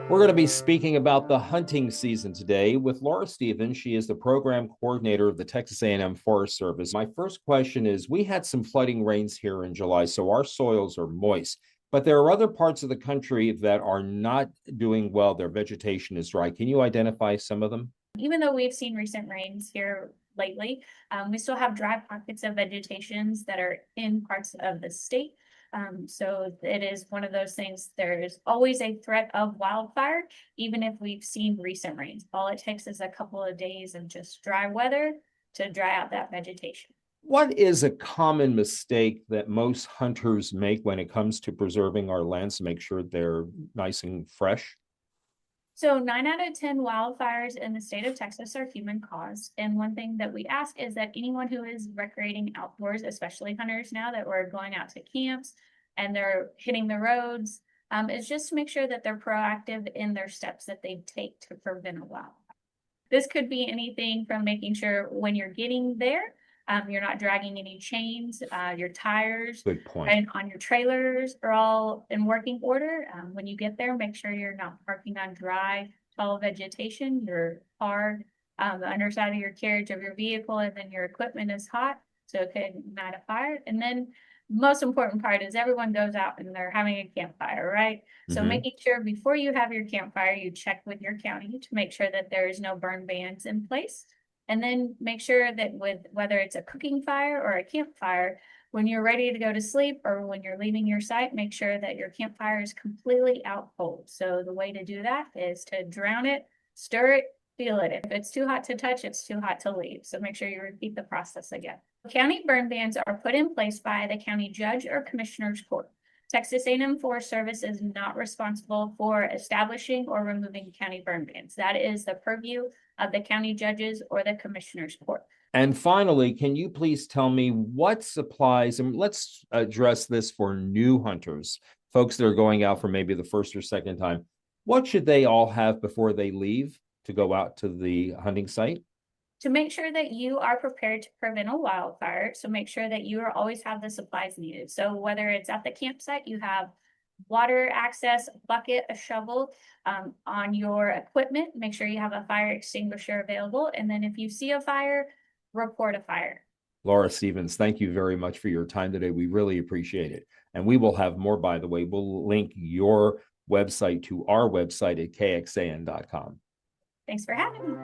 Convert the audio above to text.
We're going to be speaking about the hunting season today with Laura Stevens. She is the program coordinator of the Texas A&M Forest Service. My first question is, we had some flooding rains here in July, so our soils are moist, but there are other parts of the country that are not doing well. Their vegetation is dry. Can you identify some of them? Even though we've seen recent rains here lately, we still have dry pockets of vegetations that are in parts of the state. So it is one of those things, there is always a threat of wildfire, even if we've seen recent rains. All it takes is a couple of days of just dry weather to dry out that vegetation. What is a common mistake that most hunters make when it comes to preserving our lands to make sure they're nice and fresh? So 9 out of 10 wildfires in the state of Texas are human caused. And one thing that we ask is that anyone who is recreating outdoors, especially hunters now that we're going out to camps and they're hitting the roads, is just to make sure that they're proactive in their steps that they take to prevent a wildfire. This could be anything from making sure when you're getting there, you're not dragging any chains, your tires Good point. and on your trailers are all in working order. When you get there, make sure you're not parking on dry, tall vegetation. Your car, the underside of your carriage of your vehicle, and then your equipment is hot, so it could ignite a fire. And then most important part is everyone goes out and they're having a campfire, right? So making sure before you have your campfire, you check with your county to make sure that there is no burn bans in place. And then make sure that with whether it's a cooking fire or a campfire, when you're ready to go to sleep or when you're leaving your site, make sure that your campfire is completely out cold. So the way to do that is to drown it, stir it, feel it. If it's too hot to touch, it's too hot to leave. So make sure you repeat the process again. County burn bans are put in place by the county judge or commissioner's court. Texas A&M Forest Service is not responsible for establishing or removing county burn bans. That is the purview of the county judges or the commissioner's court. And finally, can you please tell me what supplies, and let's address this for new hunters, folks that are going out for maybe the first or second time, what should they all have before they leave to go out to the hunting site? To make sure that you are prepared to prevent a wildfire, so make sure that you always have the supplies needed. So whether it's at the campsite, you have water access, a bucket, a shovel. On your equipment, make sure you have a fire extinguisher available. And then if you see a fire, report a fire. Laura Stevens, thank you very much for your time today. We really appreciate it. And we will have more, by the way. We'll link your website to our website at kxan.com. Thanks for having me.